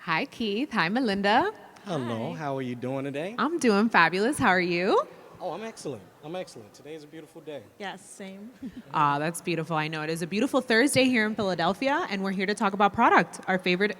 Hi, Keith. Hi, Melinda. Hello, Hi. how are you doing today? I'm doing fabulous. How are you? Oh, I'm excellent. I'm excellent. Today is a beautiful day. Yes, same. Ah, that's beautiful. I know it is a beautiful Thursday here in Philadelphia, and we're here to talk about product, our favorite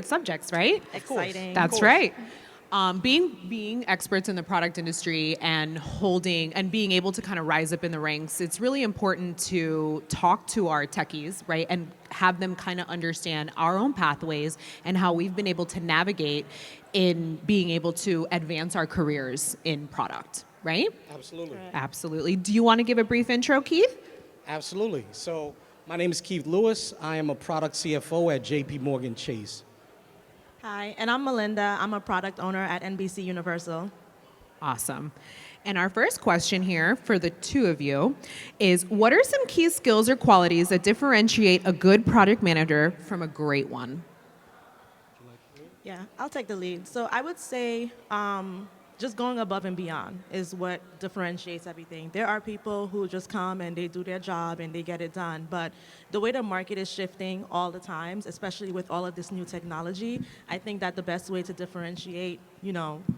subjects, right? Of course. Exciting. Of That's course. right. Being experts in the product industry and holding and being able to kind of rise up in the ranks, it's really important to talk to our techies, right, and have them kind of understand our own pathways and how we've been able to navigate in being able to advance our careers in product, right? Absolutely. Correct. Absolutely. Do you want to give a brief intro, Keith? Absolutely. So, my name is Keith Lewis. I am a product CFO at JP Morgan Chase. Hi, and I'm Melinda. I'm a product owner at NBC Universal. Awesome. And our first question here for the two of you is, what are some key skills or qualities that differentiate a good product manager from a great one? Yeah, I'll take the lead. So I would say just going above and beyond is what differentiates everything. There are people who just come and they do their job and they get it done. But the way the market is shifting all the times, especially with all of this new technology, I think that the best way to differentiate,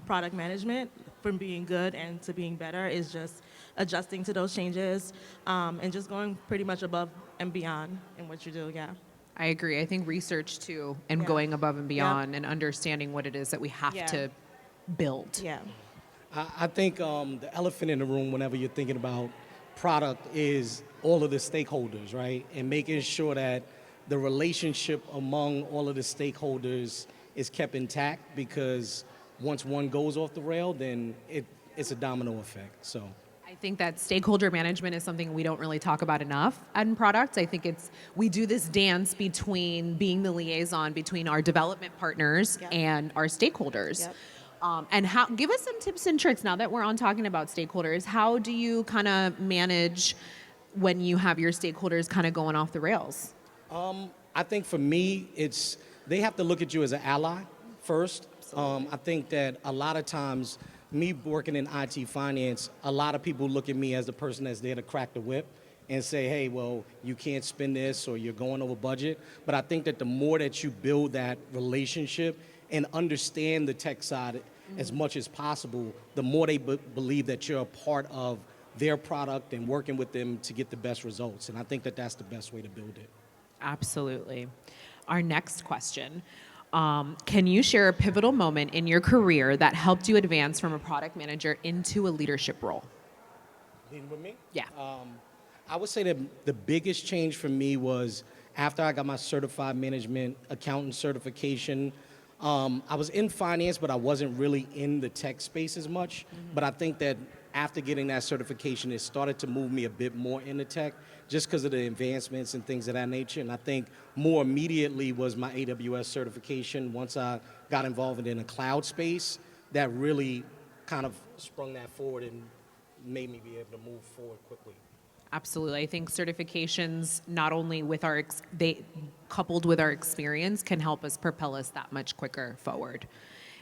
product management from being good and to being better is just adjusting to those changes and just going pretty much above and beyond in what you do. Yeah. I agree. I think research too and Yeah. going above and beyond and understanding what it is that we have Yeah. to build. Yeah. I think the elephant in the room whenever you're thinking about product is all of the stakeholders, right? And making sure that the relationship among all of the stakeholders is kept intact, because once one goes off the rail, then it's a domino effect. So. I think that stakeholder management is something we don't really talk about enough in products. I think we do this dance between being the liaison between our development partners Yep. and our stakeholders. Yep. Give us some tips and tricks now that we're on talking about stakeholders. How do you kind of manage when you have your stakeholders kind of going off the rails? I think for me, they have to look at you as an ally first. I think that a lot of times, me working in IT finance, a lot of people look at me as the person that's there to crack the whip and say, hey, well, you can't spend this or you're going over budget. But I think that the more that you build that relationship and understand the tech side as much as possible, the more they believe that you're a part of their product and working with them to get the best results. And I think that that's the best way to build it. Absolutely. Our next question. Can you share a pivotal moment in your career that helped you advance from a product manager into a leadership role? Leading with me? Yeah. I would say that the biggest change for me was after I got my certified management accountant certification. I was in finance, but I wasn't really in the tech space as much. But I think that after getting that certification, it started to move me a bit more into tech, just because of the advancements and things of that nature. And I think more immediately was my AWS certification. Once I got involved in a cloud space, that really kind of sprung that forward and made me be able to move forward quickly. Absolutely. I think certifications, not only with they coupled with our experience, can help us propel us that much quicker forward.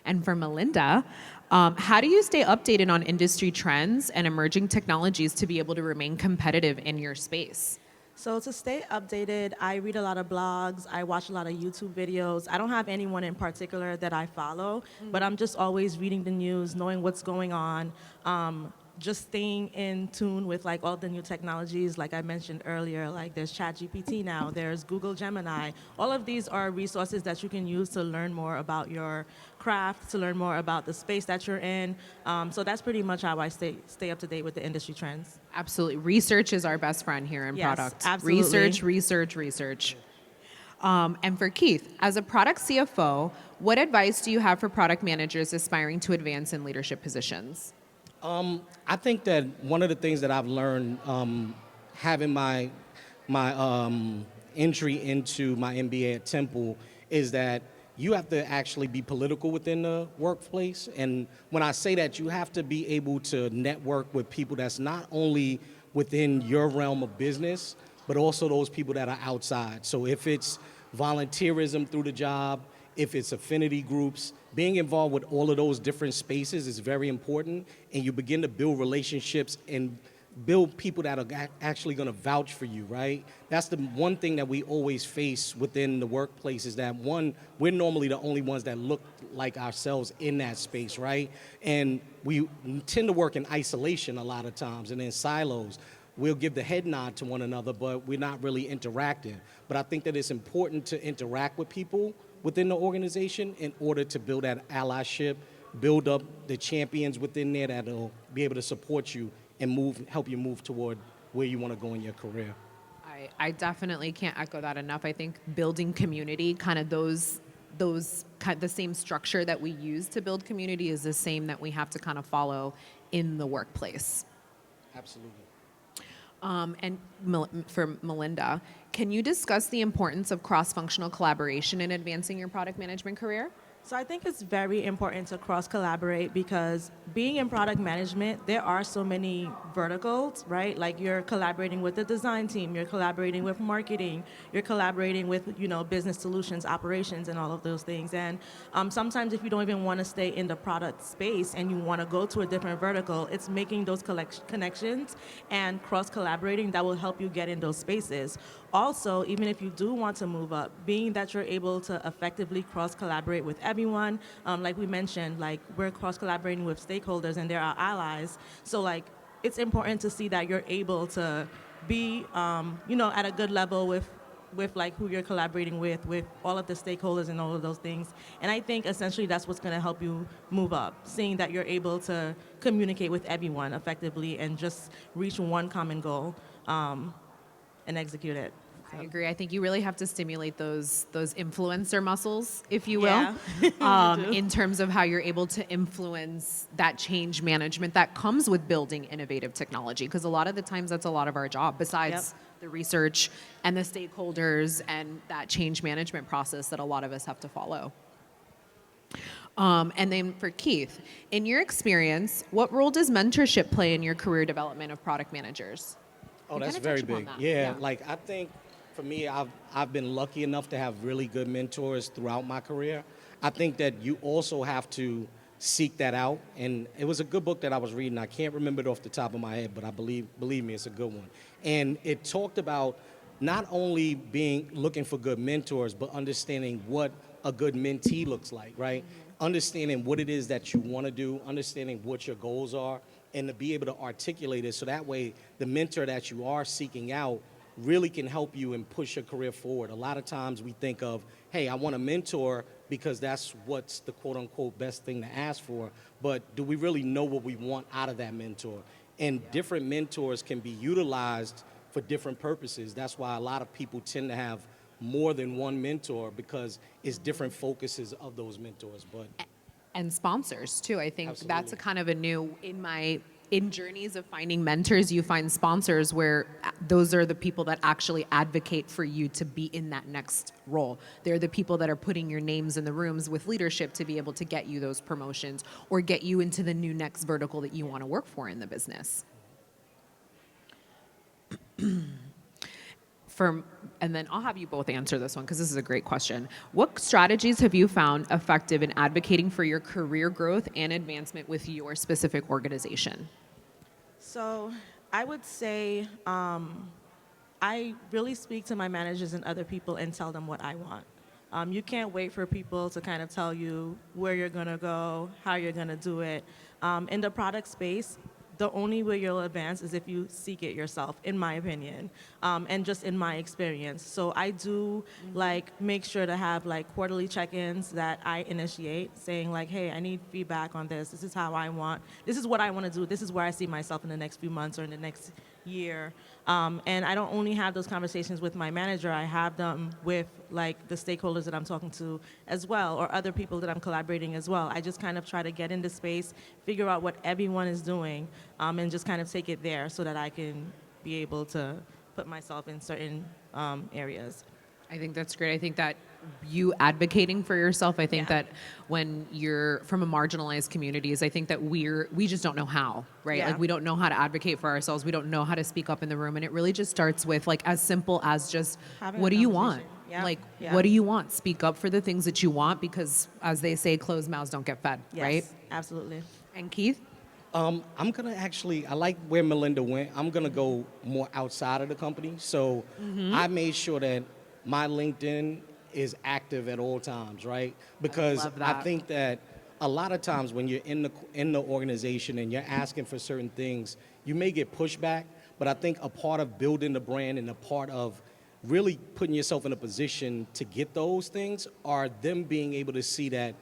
And for Melinda, how do you stay updated on industry trends and emerging technologies to be able to remain competitive in your space? So to stay updated, I read a lot of blogs, I watch a lot of YouTube videos. I don't have anyone in particular that I follow, but I'm just always reading the news, knowing what's going on, just staying in tune with like all the new technologies, like I mentioned earlier, like there's ChatGPT now, there's Google Gemini. All of these are resources that you can use to learn more about your craft, to learn more about the space that you're in. So that's pretty much how I stay up to date with the industry trends. Absolutely. Research is our best friend here in Yes, product. absolutely. Research. And for Keith, as a product CFO, what advice do you have for product managers aspiring to advance in leadership positions? I think that one of the things that I've learned having my entry into my MBA at Temple is that you have to actually be political within the workplace. And when I say that, you have to be able to network with people that's not only within your realm of business, but also those people that are outside. So if it's volunteerism through the job, if it's affinity groups, being involved with all of those different spaces is very important, and you begin to build relationships and build people that are actually going to vouch for you, right? That's the one thing that we always face within the workplace is that, one, we're normally the only ones that look like ourselves in that space, right? And we tend to work in isolation a lot of times and in silos. We'll give the head nod to one another, but we're not really interacting. But I think that it's important to interact with people within the organization in order to build that allyship, build up the champions within there that'll be able to support you and help you move toward where you want to go in your career. I definitely can't echo that enough. I think building community, kind of those the same structure that we use to build community is the same that we have to kind of follow in the workplace. Absolutely. And for Melinda, can you discuss the importance of cross-functional collaboration in advancing your product management career? So I think it's very important to cross-collaborate because being in product management, there are so many verticals, right? Like you're collaborating with the design team, you're collaborating with marketing, you're collaborating with, business solutions, operations, and all of those things. And sometimes if you don't even want to stay in the product space and you want to go to a different vertical, it's making those connections and cross-collaborating that will help you get in those spaces. Also, even if you do want to move up, being that you're able to effectively cross-collaborate with everyone, like we mentioned, like we're cross-collaborating with stakeholders and they're our allies. So like, it's important to see that you're able to be, at a good level with like who you're collaborating with all of the stakeholders and all of those things. And I think essentially that's what's going to help you move up, seeing that you're able to communicate with everyone effectively and just reach one common goal. And execute it. I agree. I think you really have to stimulate those influencer muscles, if you will, in terms of how you're able to influence that change management that comes with building innovative technology. Because a lot of the times that's a lot of our job, besides the research and the stakeholders and that change management process that a lot of us have to follow. And then for Keith, in your experience, what role does mentorship play in your career development of product managers? Oh, that's very big. Yeah, like I think for me, I've been lucky enough to have really good mentors throughout my career. I think that you also have to seek that out. And it was a good book that I was reading. I can't remember it off the top of my head, but I believe me, it's a good one. And it talked about not only looking for good mentors, but understanding what a good mentee looks like, right? Mm-hmm. Understanding what it is that you want to do, understanding what your goals are, and to be able to articulate it so that way the mentor that you are seeking out really can help you and push your career forward. A lot of times we think of, hey, I want a mentor because that's what's the quote-unquote best thing to ask for, but do we really know what we want out of that mentor? And different mentors can be utilized for different purposes. That's why a lot of people tend to have more than one mentor because it's different focuses of those mentors. And sponsors too. I think Absolutely. that's a kind of a new in journeys of finding mentors, you find sponsors where those are the people that actually advocate for you to be in that next role. They're the people that are putting your names in the rooms with leadership to be able to get you those promotions or get you into the new next vertical that you want to work for in the business. And then I'll have you both answer this one because this is a great question. What strategies have you found effective in advocating for your career growth and advancement with your specific organization? So I would say I really speak to my managers and other people and tell them what I want. You can't wait for people to kind of tell you where you're going to go, how you're going to do it. In the product space, the only way you'll advance is if you seek it yourself, in my opinion, and just in my experience. So I do make sure to have quarterly check-ins that I initiate, saying hey, I need feedback on this. This is this is what I want to do. This is where I see myself in the next few months or in the next year. And I don't only have those conversations with my manager, I have them with the stakeholders that I'm talking to as well, or other people that I'm collaborating as well. I just kind of try to get into space, figure out what everyone is doing, and just kind of take it there so that I can be able to put myself in certain areas. I think that's great. I think that you advocating for yourself, I think that when you're from a marginalized communities, I think that we just don't know how, right? Yeah. We don't know how to advocate for ourselves. We don't know how to speak up in the room. And it really just starts with as simple as just, what do you want? Yeah. What do you want? Speak up for the things that you want because as they say, closed mouths don't get fed, Yes, right? absolutely. And Keith? I'm gonna actually, I like where Melinda went. I'm gonna go more outside of the company. So I made sure that my LinkedIn is active at all times, right? Because love I that. think that a lot of times when you're in the organization and you're asking for certain things, you may get pushback. But I think a part of building the brand and a part of really putting yourself in a position to get those things are them being able to see that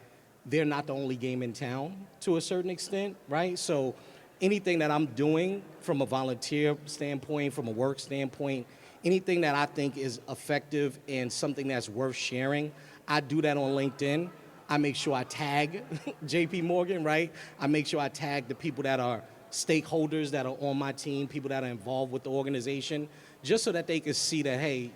they're not the only game in town to a certain extent, right? So anything that I'm doing from a volunteer standpoint, from a work standpoint, anything that I think is effective and something that's worth sharing, I do that on LinkedIn. I make sure I tag JP Morgan, right? I make sure I tag the people that are stakeholders that are on my team, people that are involved with the organization, just so that they can see that, hey,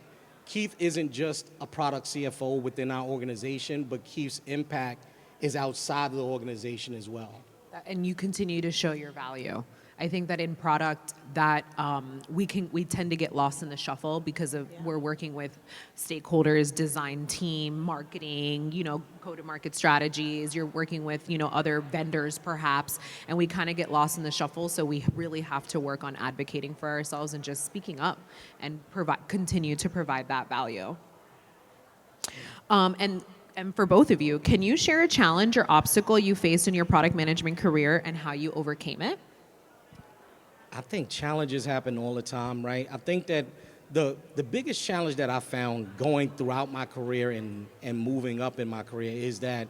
Keith isn't just a product CFO within our organization, but Keith's impact is outside of the organization as well. And you continue to show your value. I think that in product that we tend to get lost in the shuffle because of we're working with stakeholders, design team, marketing, go-to-market strategies. You're working with other vendors perhaps, and we kind of get lost in the shuffle. So we really have to work on advocating for ourselves and just speaking up and continue to provide that value. And for both of you, can you share a challenge or obstacle you faced in your product management career and how you overcame it? I think challenges happen all the time, right? I think that the biggest challenge that I found going throughout my career and moving up in my career is that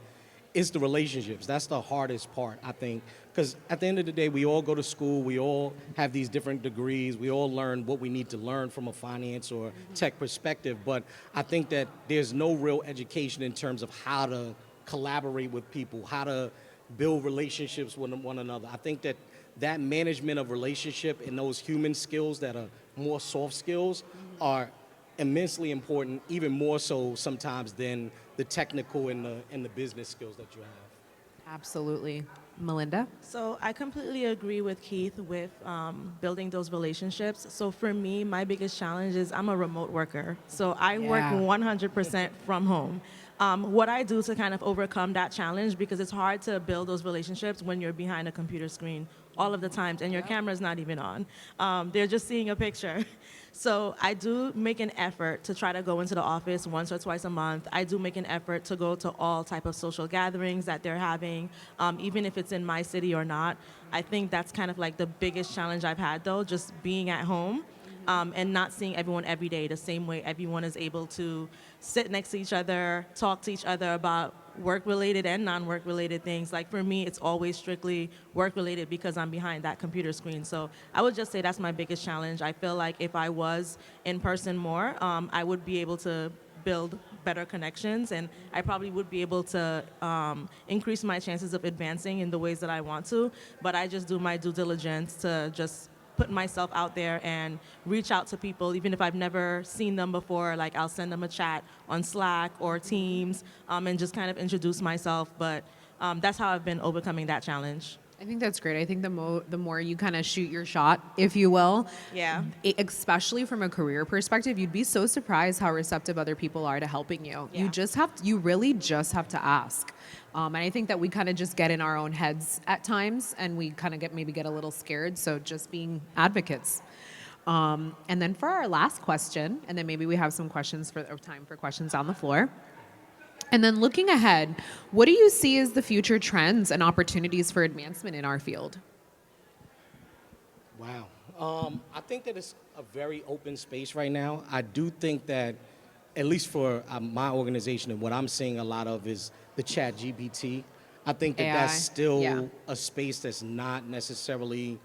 it's the relationships. That's the hardest part, I think, because at the end of the day, we all go to school, we all have these different degrees, we all learn what we need to learn from a finance or tech perspective, but I think that there's no real education in terms of how to collaborate with people, how to build relationships with one another. I think that management of relationship and those human skills that are more soft skills are immensely important, even more so sometimes than the technical and the business skills that you have. Absolutely. Melinda? So I completely agree with Keith with building those relationships. So for me, my biggest challenge is I'm a remote worker. So I work 100% from home. What I do to kind of overcome that challenge, because it's hard to build those relationships when you're behind a computer screen all of the times and your camera's not even on. They're just seeing a picture. So I do make an effort to try to go into the office once or twice a month. I do make an effort to go to all type of social gatherings that they're having, even if it's in my city or not. I think that's kind of like the biggest challenge I've had though, just being at home. And not seeing everyone every day the same way everyone is able to sit next to each other, talk to each other about work-related and non-work-related things. Like for me, it's always strictly work-related because I'm behind that computer screen. So I would just say that's my biggest challenge. I feel like if I was in person more, I would be able to build better connections, and I probably would be able to increase my chances of advancing in the ways that I want to. But I just do my due diligence to just put myself out there and reach out to people, even if I've never seen them before. Like I'll send them a chat on Slack or Teams and just kind of introduce myself. But that's how I've been overcoming that challenge. I think that's great. I think the more you kind of shoot your shot, if you will, especially from a career perspective, you'd be so surprised how receptive other people are to helping you. Yeah. You really just have to ask. And I think that we kind of just get in our own heads at times, and we kind of get a little scared. So just being advocates. And then for our last question, and then maybe we have some time for questions on the floor. And then looking ahead, what do you see as the future trends and opportunities for advancement in our field? Wow. I think that it's a very open space right now. I do think that, at least for my organization, and what I'm seeing a lot of is the chat GPT. I think that AI, that's still a space that's not necessarily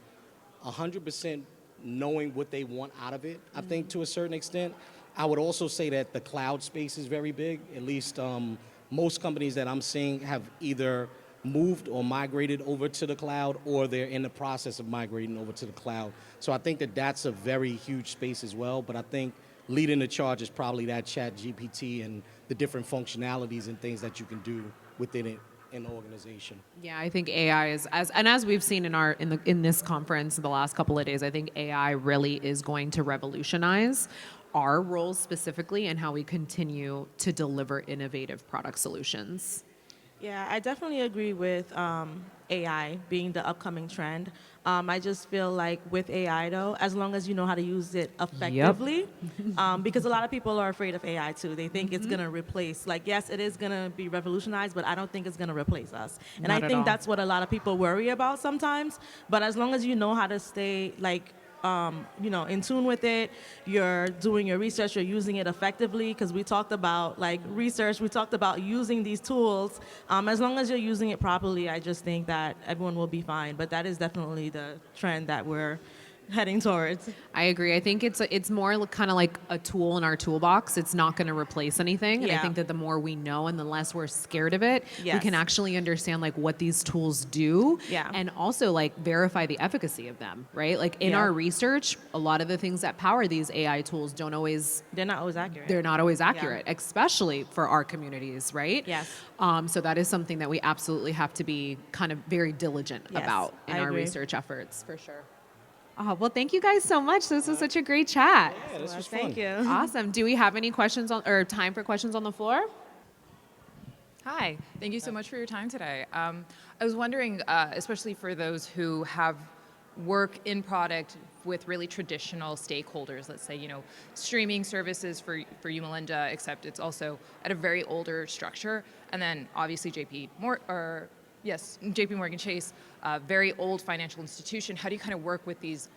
100% knowing what they want out of it, I think, to a certain extent. I would also say that the cloud space is very big. At least most companies that I'm seeing have either moved or migrated over to the cloud, or they're in the process of migrating over to the cloud. So I think that that's a very huge space as well. But I think leading the charge is probably that chat GPT and the different functionalities and things that you can do within it in the organization. Yeah, I think AI is as we've seen in this conference in the last couple of days, I think AI really is going to revolutionize our roles specifically and how we continue to deliver innovative product solutions. Yeah, I definitely agree with AI being the upcoming trend. I just feel like with AI though, as long as you know how to use it Yep. effectively, because a lot of people are afraid of AI too. They think it's gonna replace, like, yes, it is gonna be revolutionized, but I don't think it's gonna replace us. And I Not at think all. that's what a lot of people worry about sometimes. But as long as you know how to stay like in tune with it, you're doing your research, you're using it effectively, because we talked about like research, we talked about using these tools. As long as you're using it properly, I just think that everyone will be fine. But that is definitely the trend that we're heading towards. I agree. I think it's more kind of like a tool in our toolbox. It's not going to replace anything. And I Yeah. think that the more we know and the less we're scared of it, we Yes. can actually understand like what these tools do Yeah. and also like verify the efficacy of them, right? Like in Yeah. our research, a lot of the things that power these AI tools They're not always accurate. they're not always accurate, especially for our communities, right? Yes. So that is something that we absolutely have to be kind of very diligent Yes, about in I our agree. research efforts, for sure. Oh, well, thank you guys so much. This was such a great chat. Yeah, this was fun. Thank you. Awesome. Do we have any questions or time for questions on the floor? Hi, thank you so much for your time today. I was wondering, especially for those who have work in product with really traditional stakeholders, let's say, streaming services for you, Melinda, except it's also at a very older structure, and then obviously JP Morgan Chase, very old financial institution. How do you kind of work with these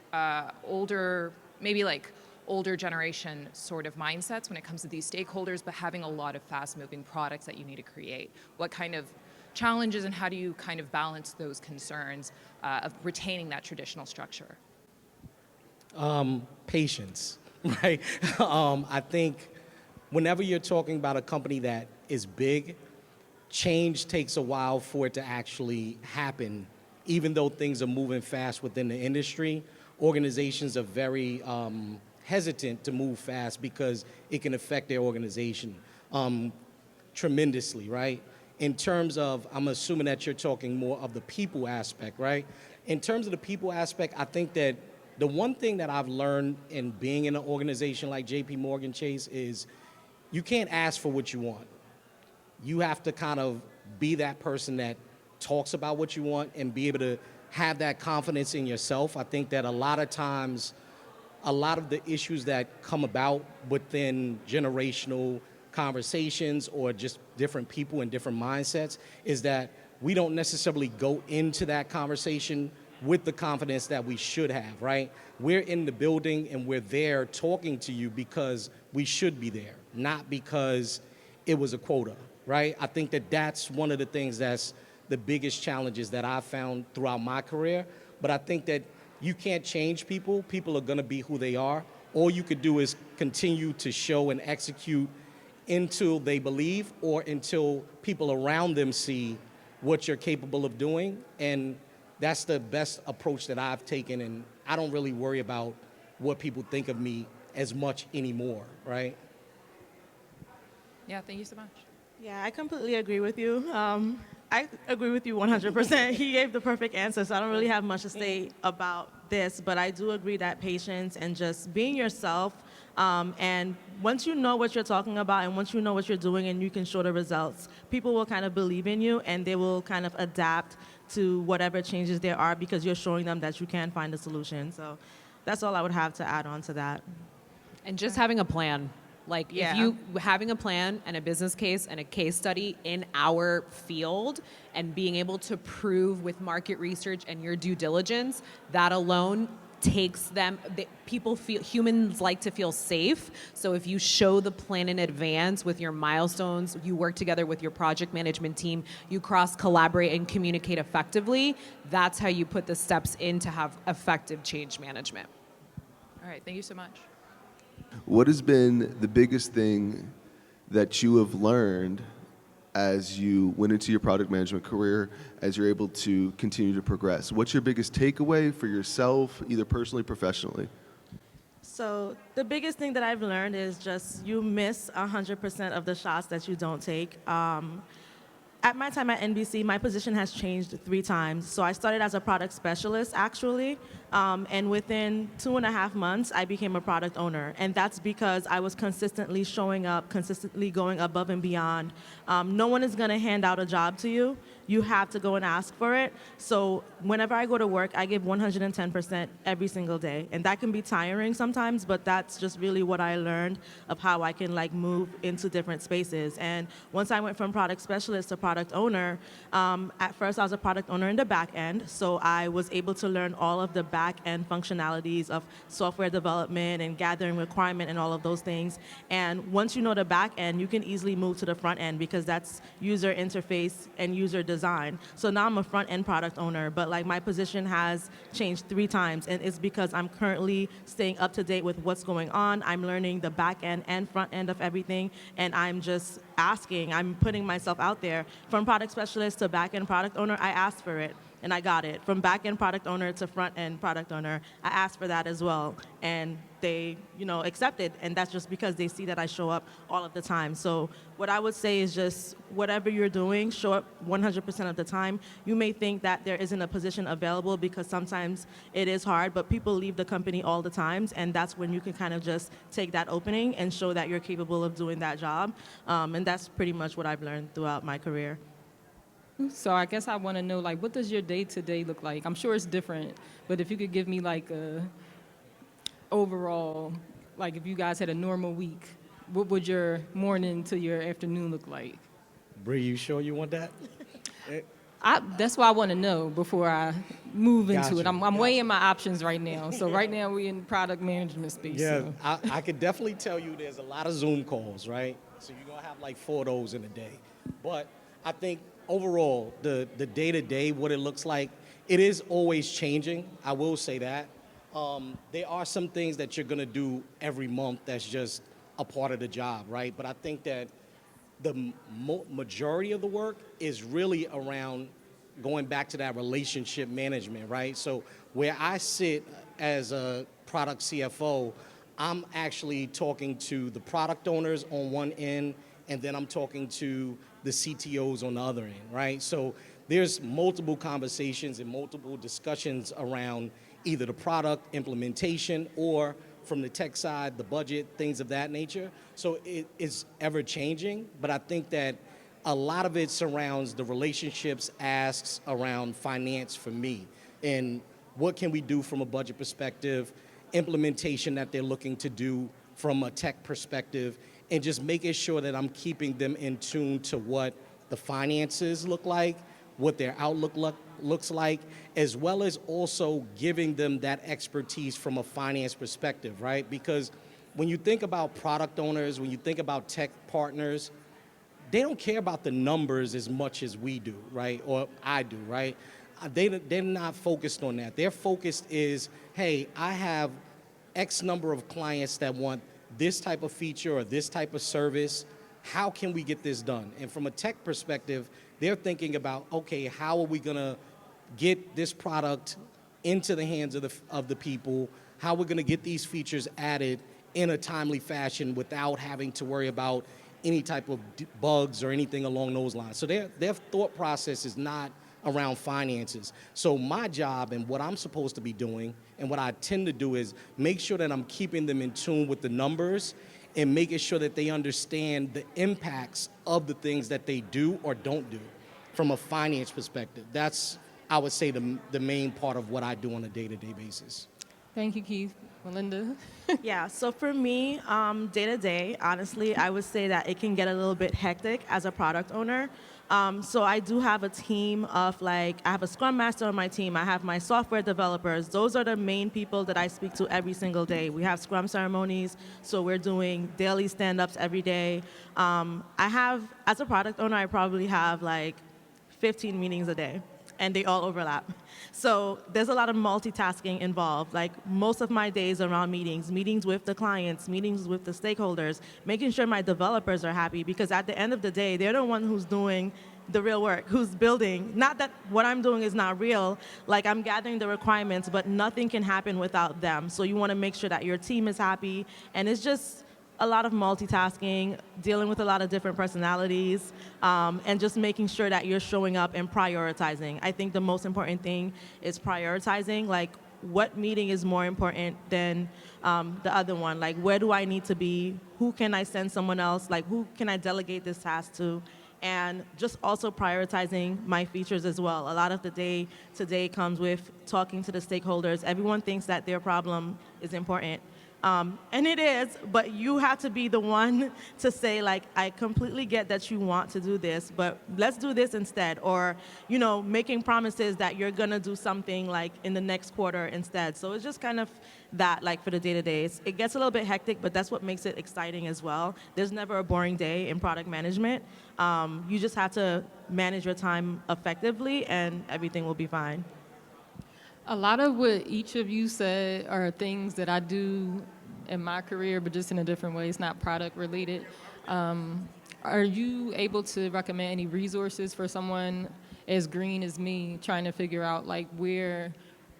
older, maybe like older generation sort of mindsets when it comes to these stakeholders, but having a lot of fast-moving products that you need to create? What kind of challenges and how do you kind of balance those concerns of retaining that traditional structure? Patience, right? I think whenever you're talking about a company that is big, change takes a while for it to actually happen. Even though things are moving fast within the industry, organizations are very hesitant to move fast because it can affect their organization tremendously, right? In terms of, I'm assuming that you're talking more of the people aspect, right? In terms of the people aspect, I think that the one thing that I've learned in being in an organization like JP Morgan Chase is you can't ask for what you want. You have to kind of be that person that talks about what you want and be able to have that confidence in yourself. I think that a lot of times, a lot of the issues that come about within generational conversations or just different people and different mindsets is that we don't necessarily go into that conversation with the confidence that we should have, right? We're in the building and we're there talking to you because we should be there, not because it was a quota, right? I think that that's one of the things that's the biggest challenges that I've found throughout my career. But I think that you can't change people. People are gonna be who they are. All you could do is continue to show and execute until they believe or until people around them see what you're capable of doing. And that's the best approach that I've taken. And I don't really worry about what people think of me as much anymore, right? Yeah, thank you so much. Yeah, I completely agree with you. I agree with you 100%. He gave the perfect answer, so I don't really have much to say about this, but I do agree that patience and just being yourself, and once you know what you're talking about and once you know what you're doing and you can show the results, people will kind of believe in you and they will kind of adapt to whatever changes there are because you're showing them that you can find a solution. So that's all I would have to add on to that. And just having a plan. Like Yeah. if you having a plan and a business case and a case study in our field and being able to prove with market research and your due diligence, that alone takes them, humans like to feel safe. So if you show the plan in advance with your milestones, you work together with your project management team, you cross collaborate and communicate effectively, that's how you put the steps in to have effective change management. All right, thank you so much. What has been the biggest thing that you have learned as you went into your product management career, as you're able to continue to progress? What's your biggest takeaway for yourself, either personally or professionally? So the biggest thing that I've learned is just you miss 100% of the shots that you don't take. At my time at NBC, my position has changed 3 times. So I started as a product specialist, actually, and within 2.5 months, I became a product owner. And that's because I was consistently showing up, consistently going above and beyond. No one is going to hand out a job to you. You have to go and ask for it. So whenever I go to work, I give 110% every single day. And that can be tiring sometimes, but that's just really what I learned of how I can like move into different spaces. And once I went from product specialist to product owner, at first I was a product owner in the back end. So I was able to learn all of the back end functionalities of software development and gathering requirement and all of those things. And once you know the back end, you can easily move to the front end because that's user interface and user design. So now I'm a front end product owner, but like my position has changed 3 times, and it's because I'm currently staying up to date with what's going on. I'm learning the back end and front end of everything, and I'm just asking, I'm putting myself out there. From product specialist to back end product owner, I asked for it. And I got it. From back-end product owner to front-end product owner, I asked for that as well. And they, accepted. And that's just because they see that I show up all of the time. So what I would say is just whatever you're doing, show up 100% of the time. You may think that there isn't a position available because sometimes it is hard, but people leave the company all the times. And that's when you can kind of just take that opening and show that you're capable of doing that job. And that's pretty much what I've learned throughout my career. So I guess I want to know, like, what does your day-to-day look like? I'm sure it's different, but if you could give me, like, a overall, like, if you guys had a normal week, what would your morning to your afternoon look like? Bree, you sure you want that? That's what I want to know before I move into Gotcha. it. I'm weighing my options right now. So right now we're in product management space. Yeah, So. I could definitely tell you there's a lot of Zoom calls, right? So you're going to have like 4 of those in a day. But I think overall, the day-to-day, what it looks like, it is always changing. I will say that. There are some things that you're going to do every month that's just a part of the job, right? But I think that the majority of the work is really around going back to that relationship management, right? So where I sit as a product CFO, I'm actually talking to the product owners on one end, and then I'm talking to the CTOs on the other end, right? So there's multiple conversations and multiple discussions around either the product implementation or from the tech side, the budget, things of that nature. So it is ever changing, but I think that a lot of it surrounds the relationships asks around finance for me. And what can we do from a budget perspective, implementation that they're looking to do from a tech perspective, and just making sure that I'm keeping them in tune to what the finances look like, what their outlook looks like, as well as also giving them that expertise from a finance perspective, right? Because when you think about product owners, when you think about tech partners, they don't care about the numbers as much as we do, right? Or I do, right? They're not focused on that. Their focus is, hey, I have X number of clients that want this type of feature or this type of service. How can we get this done? And from a tech perspective, they're thinking about, okay, how are we gonna get this product into the hands of the people? How we're gonna get these features added in a timely fashion without having to worry about any type of bugs or anything along those lines. So their thought process is not around finances. So my job and what I'm supposed to be doing and what I tend to do is make sure that I'm keeping them in tune with the numbers and making sure that they understand the impacts of the things that they do or don't do from a finance perspective. That's, I would say, the main part of what I do on a day-to-day basis. Thank you, Keith. Melinda? Yeah, so for me, day to day, honestly, I would say that it can get a little bit hectic as a product owner. So I do have a team of I have a Scrum Master on my team. I have my software developers. Those are the main people that I speak to every single day. We have Scrum ceremonies, so we're doing daily stand-ups every day. As a product owner, I probably have 15 meetings a day, and they all overlap. So there's a lot of multitasking involved. Most of my days around meetings with the clients, meetings with the stakeholders, making sure my developers are happy, because at the end of the day, they're the one who's doing the real work, who's building. Not that what I'm doing is not real, I'm gathering the requirements, but nothing can happen without them. So you want to make sure that your team is happy, and it's just a lot of multitasking, dealing with a lot of different personalities, and just making sure that you're showing up and prioritizing. I think the most important thing is prioritizing, like what meeting is more important than the other one? Like, where do I need to be? Who can I send someone else? Like, who can I delegate this task to? And just also prioritizing my features as well. A lot of the day today comes with talking to the stakeholders. Everyone thinks that their problem is important. And it is, but you have to be the one to say, like, I completely get that you want to do this, but let's do this instead. Or, you know, making promises that you're going to do something, like, in the next quarter instead. So it's just kind of that, like, for the day-to-day. It gets a little bit hectic, but that's what makes it exciting as well. There's never a boring day in product management. You just have to manage your time effectively, and everything will be fine. A lot of what each of you said are things that I do in my career, but just in a different way. It's not product related. Are you able to recommend any resources for someone as green as me trying to figure out like where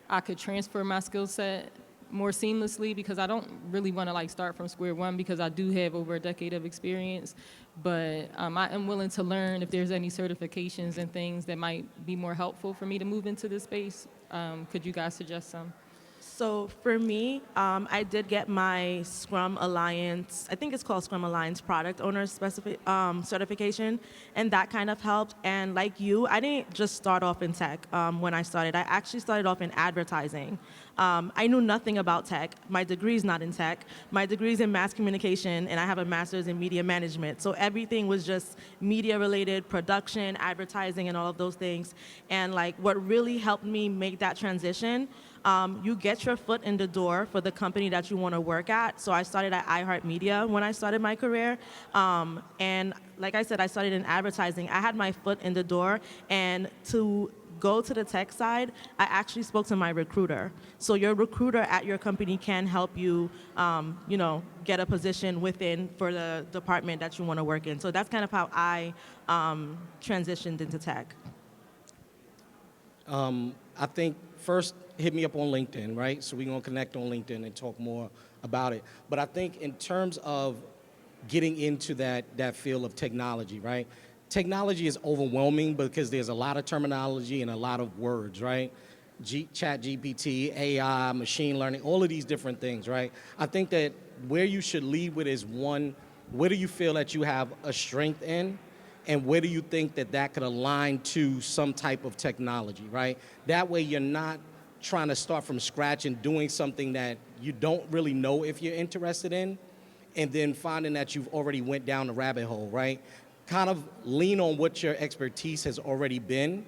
I could transfer my skill set more seamlessly? Because I don't really want to like start from square one, because I do have over a decade of experience, but I am willing to learn if there's any certifications and things that might be more helpful for me to move into this space. Could you guys suggest some? So for me, I did get my Scrum Alliance, I think it's called Scrum Alliance Product Owner certification, and that kind of helped. And like you, I didn't just start off in tech when I started. I actually started off in advertising. I knew nothing about tech. My degree's not in tech. My degree's in mass communication, and I have a master's in media management. So everything was just media-related, production, advertising, and all of those things. And like what really helped me make that transition, you get your foot in the door for the company that you want to work at. So I started at iHeartMedia when I started my career. And like I said, I started in advertising. I had my foot in the door, and to go to the tech side, I actually spoke to my recruiter. So your recruiter at your company can help you, get a position within for the department that you want to work in. So that's kind of how I transitioned into tech. I think first hit me up on LinkedIn, right? So we're gonna connect on LinkedIn and talk more about it. But I think in terms of getting into that field of technology, right? Technology is overwhelming because there's a lot of terminology and a lot of words, right? Chat GPT, AI, machine learning, all of these different things, right? I think that where you should lead with is one, where do you feel that you have a strength in? And where do you think that could align to some type of technology, right? That way you're not trying to start from scratch and doing something that you don't really know if you're interested in, and then finding that you've already went down the rabbit hole, right? Kind of lean on what your expertise has already been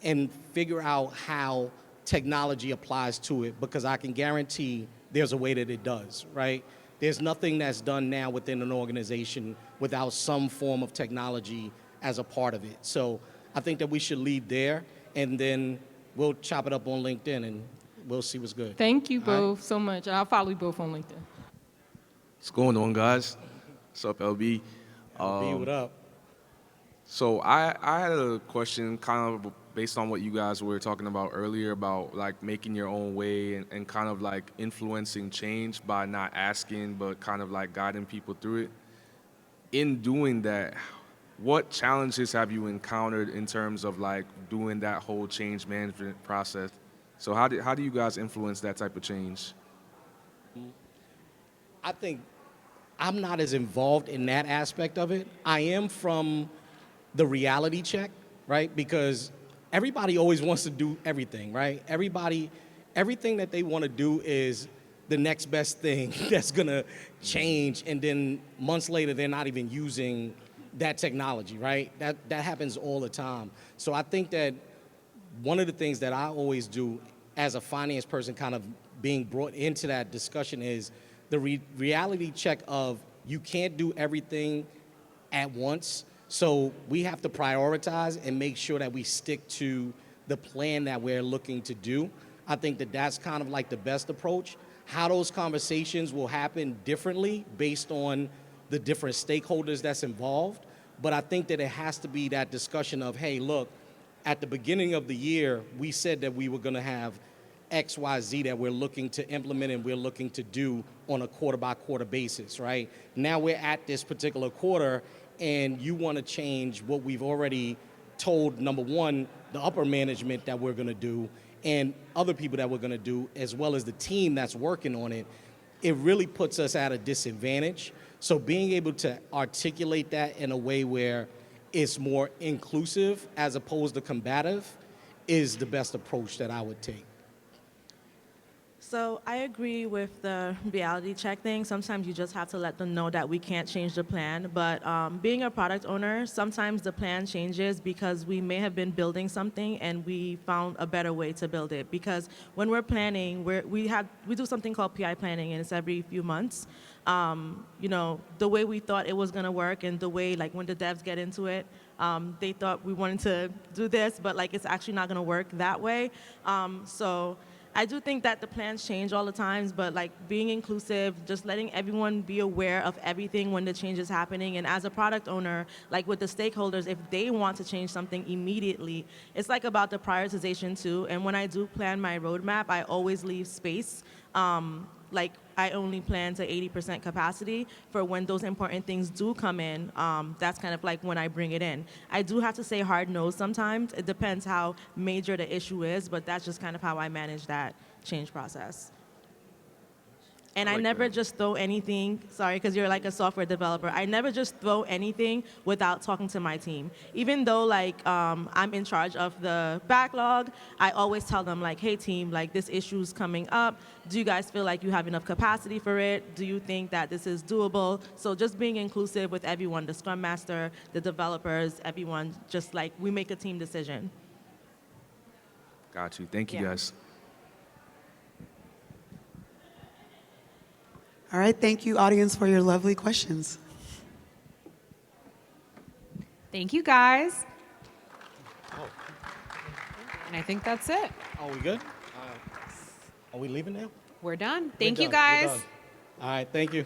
and figure out how technology applies to it, because I can guarantee there's a way that it does, right? There's nothing that's done now within an organization without some form of technology as a part of it. So I think that we should lead there, and then we'll chop it up on LinkedIn and we'll see what's good. Thank you both so much. I'll follow you both on LinkedIn. What's going on, guys? What's up, LB? B, what up? So I had a question kind of based on what you guys were talking about earlier about like making your own way and kind of like influencing change by not asking but kind of like guiding people through it. In doing that, what challenges have you encountered in terms of like doing that whole change management process? So how do you guys influence that type of change? I think I'm not as involved in that aspect of it. I am from the reality check, right? Because everybody always wants to do everything, right? Everything that they want to do is the next best thing that's gonna change, and then months later they're not even using that technology, right? That happens all the time. So I think that one of the things that I always do as a finance person kind of being brought into that discussion is the reality check of you can't do everything at once. So we have to prioritize and make sure that we stick to the plan that we're looking to do. I think that that's kind of like the best approach. How those conversations will happen differently based on the different stakeholders that's involved. But I think that it has to be that discussion of, hey, look, at the beginning of the year, we said that we were gonna have XYZ that we're looking to implement and we're looking to do on a quarter-by-quarter basis, right? Now we're at this particular quarter, and you want to change what we've already told, number one, the upper management that we're going to do, and other people that we're going to do, as well as the team that's working on it. It really puts us at a disadvantage. So being able to articulate that in a way where it's more inclusive as opposed to combative is the best approach that I would take. So I agree with the reality check thing. Sometimes you just have to let them know that we can't change the plan. But being a product owner, sometimes the plan changes because we may have been building something and we found a better way to build it. Because when we're planning, we do something called PI planning, and it's every few months. The way we thought it was gonna work, and the way, like, when the devs get into it, they thought we wanted to do this, but like it's actually not gonna work that way. So I do think that the plans change all the times, but like being inclusive, just letting everyone be aware of everything when the change is happening. And as a product owner, like with the stakeholders, if they want to change something immediately, it's like about the prioritization too. And when I do plan my roadmap, I always leave space. Like I only plan to 80% capacity for when those important things do come in. That's kind of like when I bring it in. I do have to say hard no sometimes. It depends how major the issue is, but that's just kind of how I manage that change process. And I never just throw anything, sorry, because you're like a software developer, I never just throw anything without talking to my team. Even though like I'm in charge of the backlog, I always tell them like, hey team, like this issue's coming up. Do you guys feel like you have enough capacity for it? Do you think that this is doable? So just being inclusive with everyone, the Scrum Master, the developers, everyone, just like we make a team decision. Got you. Thank you, Yeah. guys. All right, thank you, audience, for your lovely questions. Thank you, guys. And I think that's it. Are we good? Are we leaving now? We're done. We're Thank you, done. We're guys. done. All right, thank you.